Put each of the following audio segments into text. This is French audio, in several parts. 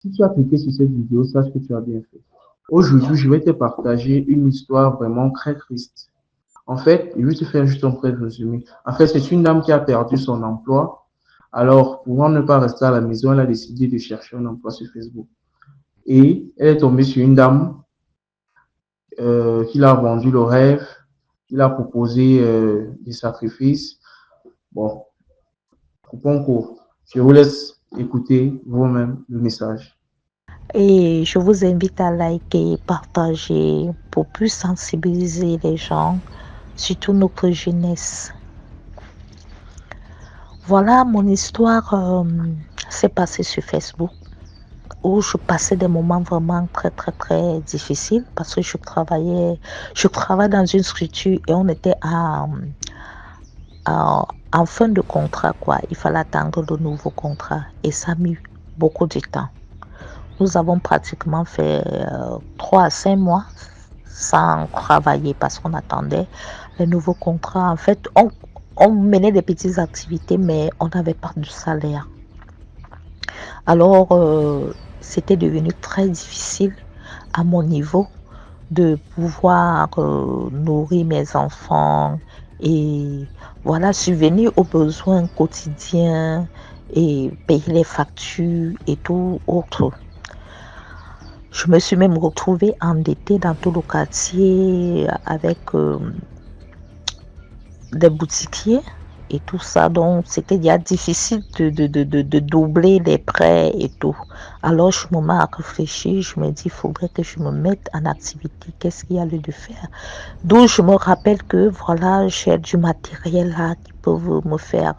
Si tu as cliqué sur cette vidéo, sache que tu as bien fait. Aujourd'hui, je vais te partager une histoire vraiment très triste. En fait, je vais te faire juste un bref résumé. En fait, c'est une dame qui a perdu son emploi. Alors, pouvant ne pas rester à la maison, elle a décidé de chercher un emploi sur Facebook. Et elle est tombée sur une dame qui l'a vendu le rêve, qui l'a proposé des sacrifices. Bon, coupons court. Je vous laisse écouter vous-même le message. Et je vous invite à liker, partager pour plus sensibiliser les gens, surtout notre jeunesse. Voilà, mon histoire s'est passée sur Facebook où je passais des moments vraiment très très très difficiles parce que je travaille dans une structure et on était en fin de contrat quoi. Il fallait attendre de nouveaux contrats et ça a mis beaucoup de temps. Nous avons pratiquement fait 3 à 5 mois sans travailler parce qu'on attendait les nouveaux contrats. En fait, on menait des petites activités, mais on n'avait pas de salaire. Alors, c'était devenu très difficile à mon niveau de pouvoir nourrir mes enfants et voilà, subvenir aux besoins quotidiens et payer les factures et tout autre. Je me suis même retrouvée endettée dans tout le quartier avec des boutiquiers et tout ça. Donc, c'était déjà difficile de doubler les prêts et tout. Alors, je me mets à réfléchir. Je me dis, il faudrait que je me mette en activité. Qu'est-ce qu'il y a lieu de faire? D'où je me rappelle que, voilà, j'ai du matériel là qui peut me faire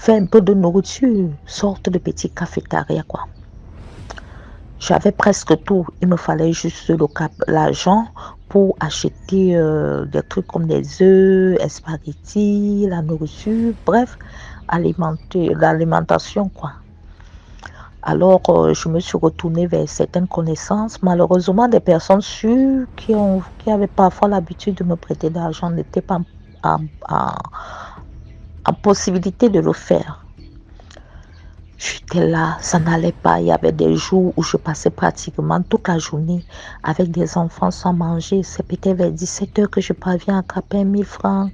un peu de nourriture, sorte de petit cafétéria, quoi. J'avais presque tout. Il me fallait juste l'argent pour acheter des trucs comme des œufs, des spaghettis, la nourriture, bref, l'alimentation, quoi. Alors, je me suis retournée vers certaines connaissances. Malheureusement, des personnes sûres qui avaient parfois l'habitude de me prêter de l'argent n'étaient pas en, en, en possibilité de le faire. J'étais là, ça n'allait pas. Il y avait des jours où je passais pratiquement toute la journée avec des enfants sans manger. C'est peut-être vers 17 heures que je parviens à attraper 1 000 francs,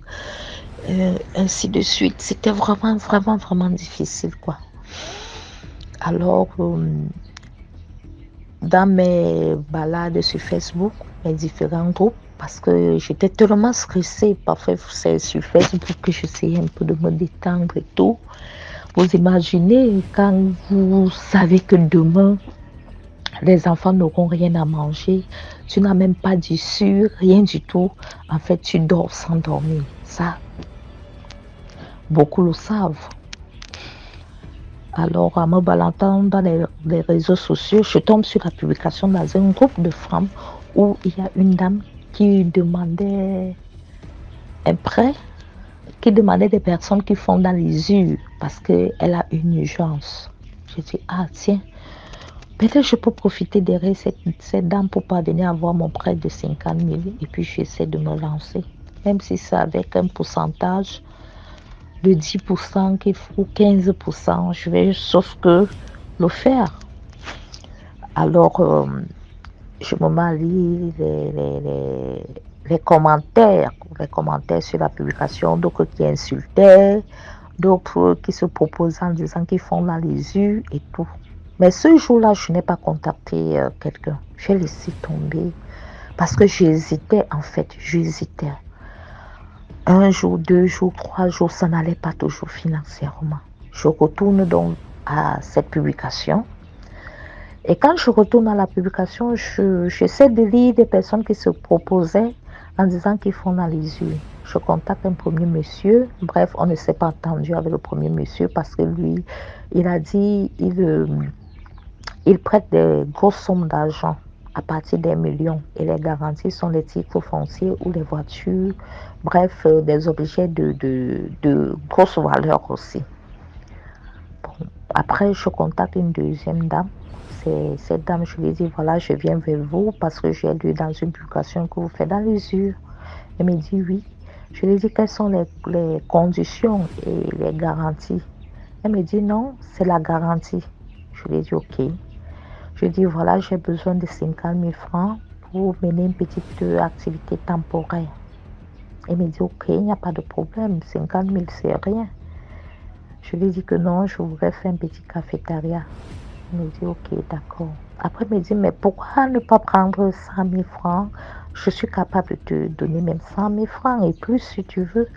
ainsi de suite. C'était vraiment, vraiment, vraiment difficile, quoi. Alors, dans mes balades sur Facebook, mes différents groupes, parce que j'étais tellement stressée, parfois c'est sur Facebook que j'essayais un peu de me détendre et tout. Vous imaginez quand vous savez que demain, les enfants n'auront rien à manger, tu n'as même pas d'issue, rien du tout. En fait, tu dors sans dormir. Ça, beaucoup le savent. Alors, en me balançant dans les réseaux sociaux, je tombe sur la publication dans un groupe de femmes où il y a une dame qui demandait un prêt, qui demandait des personnes qui font dans l'usure parce qu'elle a une urgence. Je dis, ah tiens, peut-être je peux profiter derrière cette dame pour parvenir à avoir mon prêt de 50 000 et puis j'essaie de me lancer. Même si c'est avec un pourcentage de 10% qu'il faut, 15%, je vais sauf que le faire. Alors, je me mets à lire les commentaires sur la publication, d'autres qui insultaient, d'autres qui se proposaient en disant qu'ils font la l'usure et tout. Mais ce jour-là, je n'ai pas contacté quelqu'un. J'ai laissé tomber parce que j'hésitais en fait, j'hésitais. 1 jour, 2 jours, 3 jours, ça n'allait pas toujours financièrement. Je retourne donc à cette publication. Et quand je retourne à la publication, j'essaie de lire des personnes qui se proposaient en disant qu'ils font dans les yeux. Je contacte un premier monsieur. Bref, on ne s'est pas entendu avec le premier monsieur parce que lui, il a dit il prête des grosses sommes d'argent à partir des millions et les garanties sont les titres fonciers ou les voitures, bref, des objets de grosse valeur aussi. Bon, après, je contacte une deuxième dame. C'est cette dame, je lui dis, voilà, je viens vers vous parce que j'ai lu dans une publication que vous faites dans l'usure. Elle me dit oui. Je lui dis quelles sont les conditions et les garanties. Elle me dit non, c'est la garantie. Je lui dis ok. Je dis, voilà, j'ai besoin de 50 000 francs pour mener une petite activité temporaire. Elle me dit, ok, il n'y a pas de problème, 50 000, c'est rien. Je lui dis que non, je voudrais faire un petit cafétéria. Elle me dit, ok, d'accord. Après, elle me dit, mais pourquoi ne pas prendre 100 000 francs? Je suis capable de te donner même 100 000 francs et plus si tu veux.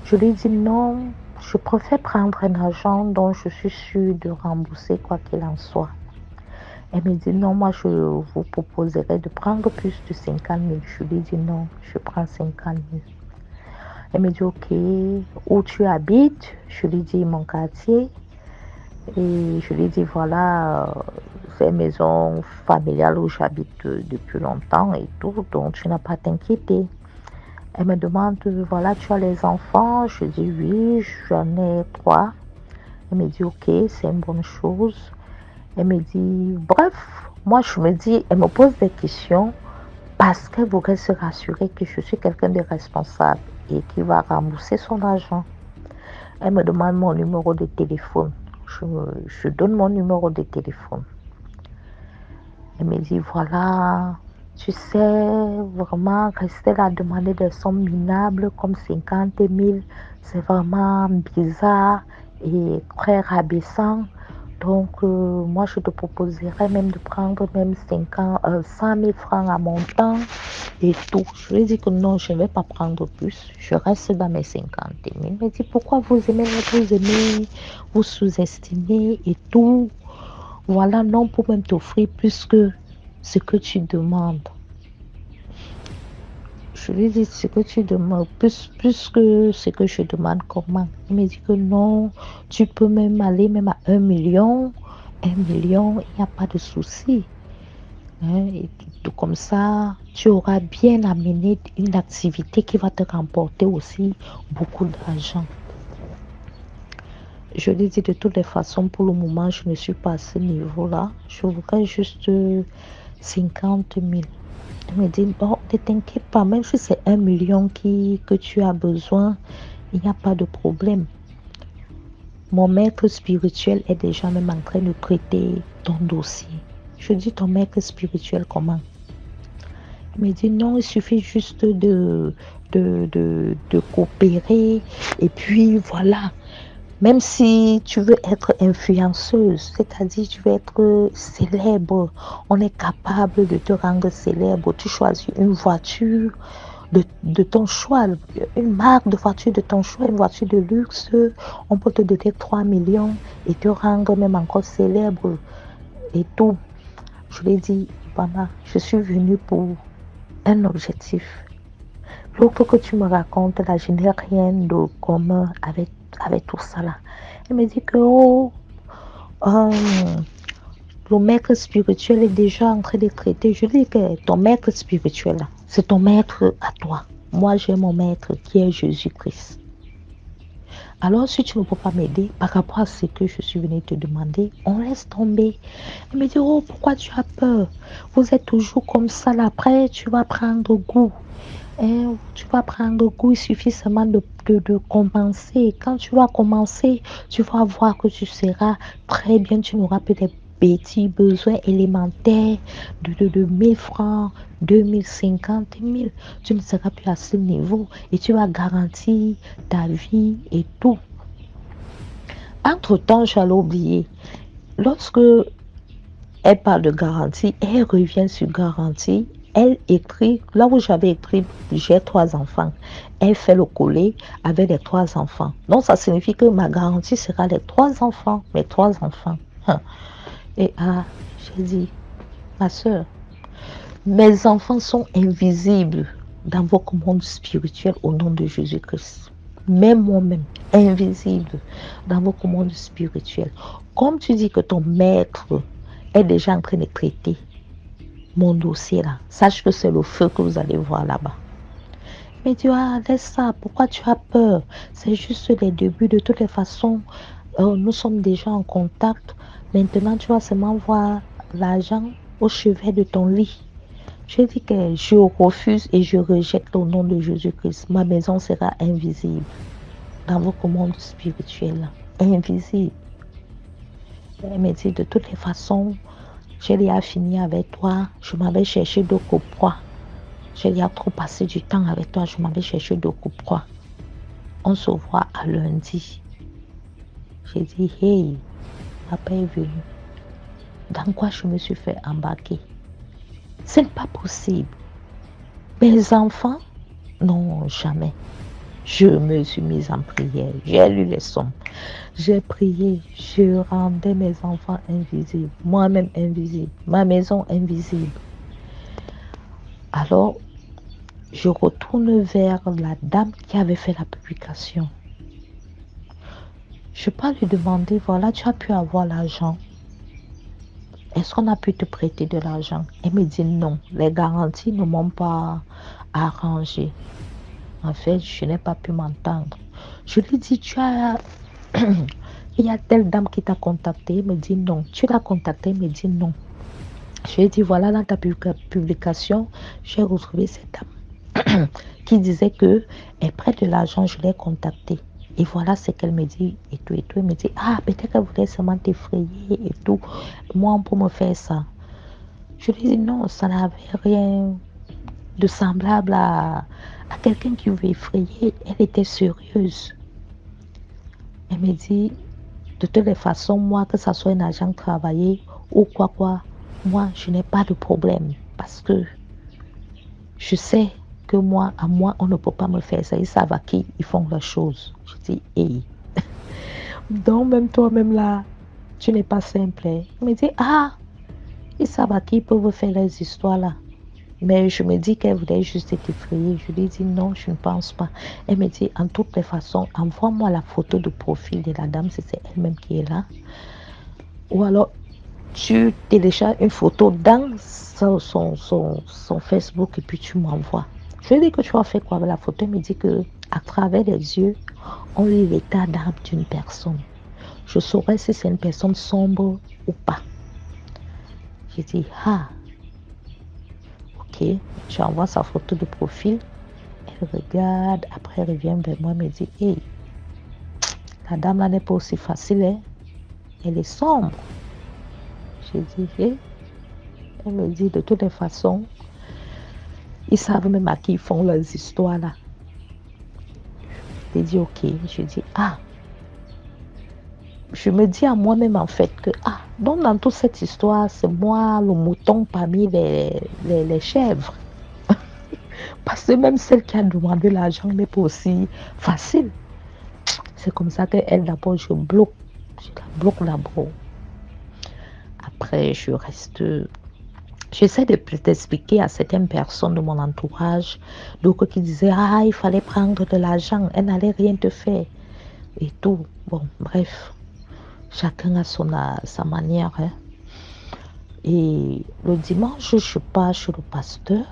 Je lui dis, non, je préfère prendre un argent dont je suis sûre de rembourser quoi qu'il en soit. Elle me dit, non, moi, je vous proposerais de prendre plus de 50 000. Je lui dis, non, je prends 50 000. Elle me dit, ok, où tu habites? Je lui dis, mon quartier. Et je lui dis, voilà, c'est une maison familiale où j'habite depuis longtemps et tout, donc tu n'as pas à t'inquiéter. Elle me demande, voilà, tu as les enfants? Je dis, oui, j'en ai 3. Elle me dit, ok, c'est une bonne chose. Elle me dit, bref, moi je me dis, elle me pose des questions parce qu'elle voudrait se rassurer que je suis quelqu'un de responsable et qui va rembourser son argent. Elle me demande mon numéro de téléphone. Je donne mon numéro de téléphone. Elle me dit, voilà, tu sais, vraiment, rester là à demander des sommes minables comme 50 000, c'est vraiment bizarre et très rabaissant. Donc, moi, je te proposerais même de prendre même 100 000 francs à mon temps et tout. Je lui ai dit que non, je ne vais pas prendre plus. Je reste dans mes 50 000. Elle me dit, pourquoi vous aimez, vous sous-estimez et tout. Voilà, non, pour même t'offrir plus que ce que tu demandes. Je lui ai dit, ce que tu demandes, plus que ce que je demande, comment? Il me dit que non, tu peux même aller même à 1 million. 1 million, il n'y a pas de souci. Hein, et tout comme ça, tu auras bien amené une activité qui va te remporter aussi beaucoup d'argent. Je lui ai dit de toutes les façons, pour le moment, je ne suis pas à ce niveau-là. Je voudrais juste 50 000. Elle me dit, bon, ne t'inquiète pas, même si c'est 1 million que tu as besoin, il n'y a pas de problème. Mon maître spirituel est déjà même en train de traiter ton dossier. Je dis, ton maître spirituel, comment? Il me dit, non, il suffit juste de coopérer. Et puis, voilà. Même si tu veux être influenceuse, c'est-à-dire tu veux être célèbre, on est capable de te rendre célèbre. Tu choisis une voiture de ton choix, une marque de voiture de ton choix, une voiture de luxe. On peut te donner 3 millions et te rendre même encore célèbre et tout. Je lui ai dit, maman, je suis venue pour un objectif. L'autre que tu me racontes là, je n'ai rien de commun avec tout ça là. Elle me dit que le maître spirituel est déjà en train de traiter. Je dis que ton maître spirituel là, c'est ton maître à toi. Moi j'ai mon maître qui est Jésus-Christ. Alors si tu ne peux pas m'aider par rapport à ce que je suis venue te demander, on laisse tomber. Elle me dit, oh pourquoi tu as peur? Vous êtes toujours comme ça là, après tu vas prendre goût. Tu vas prendre goût, il suffit seulement de commencer. Quand tu vas commencer, tu vas voir que tu seras très bien, tu n'auras plus des petits besoins élémentaires de 1000 francs, 2000, 50 000. Tu ne seras plus à ce niveau et tu vas garantir ta vie et tout. Entre-temps, j'allais oublier. Lorsque elle parle de garantie, elle revient sur garantie. Elle écrit, là où j'avais écrit, j'ai 3 enfants. Elle fait le coller avec les 3 enfants. Donc, ça signifie que ma garantie sera les 3 enfants, mes 3 enfants. Et j'ai dit, ma soeur, mes enfants sont invisibles dans votre monde spirituel au nom de Jésus-Christ. Même moi-même, invisible dans votre monde spirituel. Comme tu dis que ton maître est déjà en train de traiter mon dossier là, sache que c'est le feu que vous allez voir là-bas. Mais tu laisse ça, pourquoi tu as peur? C'est juste les débuts, de toutes les façons, nous sommes déjà en contact. Maintenant, tu vas seulement voir l'argent au chevet de ton lit. Je dis que je refuse et je rejette au nom de Jésus-Christ. Ma maison sera invisible dans votre monde spirituel, invisible. Elle me dit de toutes les façons, J'ai déjà fini avec toi, je m'avais cherché d'autres proies. J'ai déjà trop passé du temps avec toi, je m'avais cherché d'autres proies. On se voit à lundi. J'ai dit, hey, papa est venu. Dans quoi je me suis fait embarquer? Ce n'est pas possible. Mes enfants? Non, jamais. Je me suis mise en prière. J'ai lu les psaumes. J'ai prié. Je rendais mes enfants invisibles. Moi-même invisible. Ma maison invisible. Alors, je retourne vers la dame qui avait fait la publication. Je peux lui demander, voilà, tu as pu avoir l'argent. Est-ce qu'on a pu te prêter de l'argent? Elle me dit non. Les garanties ne m'ont pas arrangé. En fait, je n'ai pas pu m'entendre. Je lui dis, il y a telle dame qui t'a contacté. Elle me dit non. Tu l'as contacté? Elle me dit non. Je lui ai dit, voilà, dans ta publication, j'ai retrouvé cette dame qui disait qu'elle prête de l'argent, je l'ai contactée. Et voilà ce qu'elle me dit et tout et tout. Elle me dit, ah, peut-être qu'elle voulait seulement t'effrayer et tout. Moi, pour me faire ça. Je lui ai dit, non, ça n'avait rien de semblable à quelqu'un qui veut effrayer. Elle était sérieuse. Elle me dit, de toutes les façons, moi, que ça soit un agent travaillé ou quoi, moi, je n'ai pas de problème. Parce que je sais que moi, à moi, on ne peut pas me faire ça. Ils savent à qui ils font leurs choses. Je dis, hey. Donc, même toi-même là, tu n'es pas simple. Hein. Il me dit, ah, ils savent à qui ils peuvent faire les histoires là. Mais je me dis qu'elle voulait juste être effrayée. Je lui dis non, je ne pense pas. Elle me dit, en toutes les façons, envoie-moi la photo de profil de la dame, si c'est elle-même qui est là. Ou alors, tu télécharges une photo dans son Facebook et puis tu m'envoies. Je lui dis que tu as fait quoi avec la photo. Elle me dit que à travers les yeux, on lit l'état d'âme d'une personne. Je saurais si c'est une personne sombre ou pas. J'ai dit, ah, ok, j'envoie sa photo de profil. Elle regarde, après elle revient vers moi et me dit, hey, la dame là n'est pas aussi facile, hein? Elle est sombre. J'ai dit, hey. Elle me dit, de toutes les façons, ils savent même à qui ils font leurs histoires là. J'ai dit, ok. Je dis, ah. Je me dis à moi-même en fait que, ah, donc dans toute cette histoire, c'est moi le mouton parmi les chèvres. Parce que même celle qui a demandé l'argent n'est pas aussi facile. C'est comme ça qu'elle d'abord, je la bloque d'abord. Après, j'essaie de t'expliquer à certaines personnes de mon entourage, donc qui disaient, ah, il fallait prendre de l'argent, elle n'allait rien te faire. Et tout. Bon, bref, chacun a sa manière. Hein. Et le dimanche, je pars chez le pasteur.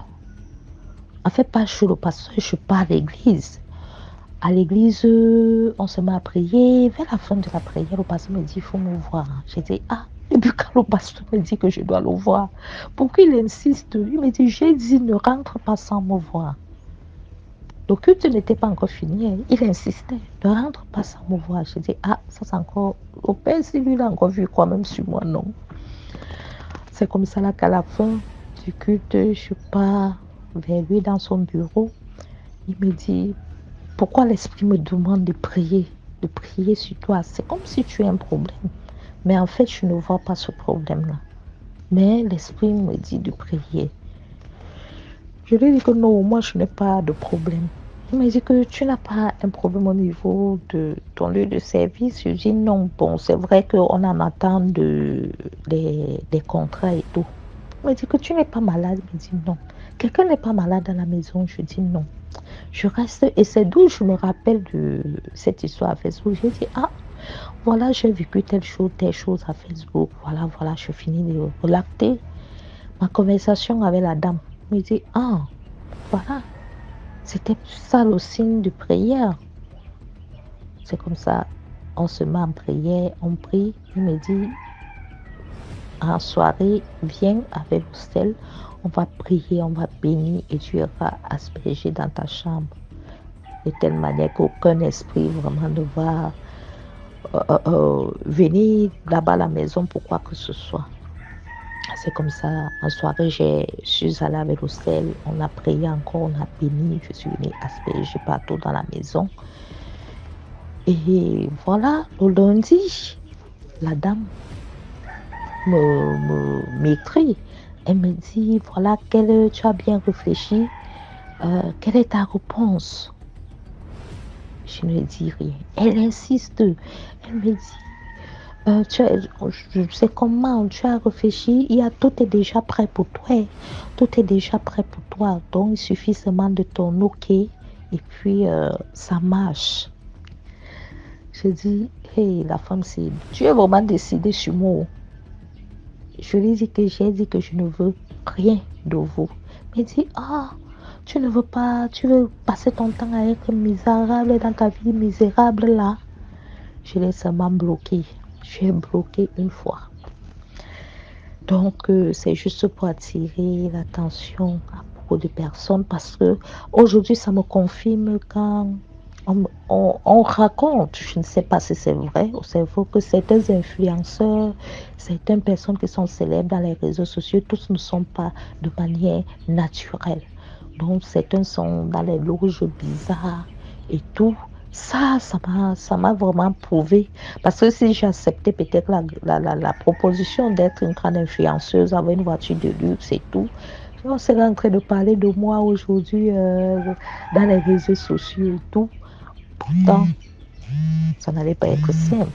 En fait, pas chez le pasteur, je pars à l'église. À l'église, on se met à prier. Vers la fin de la prière, le pasteur me dit, il faut me voir. J'ai dit, ah, depuis quand le pasteur me dit que je dois le voir? Pourquoi il insiste? Il me dit, j'ai dit, ne rentre pas sans me voir. Le culte n'était pas encore fini. Hein. Il insistait, ne rentre pas sans me voir. J'ai dit, ah, ça c'est encore... Au père, si lui, il a encore vu quoi, même sur moi, non. C'est comme ça là qu'à la fin du culte, je pars vers lui dans son bureau. Il me dit, pourquoi l'esprit me demande de prier sur toi? C'est comme si tu as un problème. Mais en fait, je ne vois pas ce problème-là. Mais l'esprit me dit de prier. Je lui dis que non, moi, je n'ai pas de problème. Il me dit que tu n'as pas un problème au niveau de ton lieu de service. Je dis non. Bon, c'est vrai qu'on en attend des contrats et tout. Il me dit que tu n'es pas malade. Il me dit non. Quelqu'un n'est pas malade à la maison. Je dis non. Je reste, et c'est d'où je me rappelle de cette histoire à Facebook. J'ai dit, ah, voilà, j'ai vécu telle chose à Facebook. Voilà, je finis de relater ma conversation avec la dame. Il me dit, ah, voilà, c'était ça le signe de prière. C'est comme ça, on se met en prière, on prie. Il me dit, en soirée, viens avec le sel. On va prier, on va bénir et tu iras asperger dans ta chambre. De telle manière qu'aucun esprit vraiment ne va venir là-bas à la maison pour quoi que ce soit. C'est comme ça. En soirée, je suis allée avec l'hostel. On a prié encore, on a béni. Je suis venue asperger partout dans la maison. Et voilà, le lundi, la dame m'écrit. Elle me dit, voilà, tu as bien réfléchi. Quelle est ta réponse? Je ne dis rien. Elle insiste. Elle me dit, je sais comment tu as réfléchi. Tout est déjà prêt pour toi. Tout est déjà prêt pour toi. Donc, il suffit seulement de ton OK. Et puis, ça marche. Je dis, hey, la femme, tu es vraiment décidée sur moi. Je lui dis que j'ai dit que je ne veux rien de vous. Elle dit, tu ne veux pas, tu veux passer ton temps à être misérable dans ta vie misérable là. Je l'ai seulement bloqué. Je suis bloquée une fois. Donc, c'est juste pour attirer l'attention à beaucoup de personnes parce que aujourd'hui, ça me confirme quand on raconte, je ne sais pas si c'est vrai ou c'est faux, que certains influenceurs, certaines personnes qui sont célèbres dans les réseaux sociaux, tous ne sont pas de manière naturelle. Donc, certains sont dans les loges bizarres et tout. Ça m'a vraiment prouvé. Parce que si j'acceptais peut-être la proposition d'être une grande influenceuse avec une voiture de luxe et tout, on serait en train de parler de moi aujourd'hui dans les réseaux sociaux et tout. Pourtant, ça n'allait pas être simple.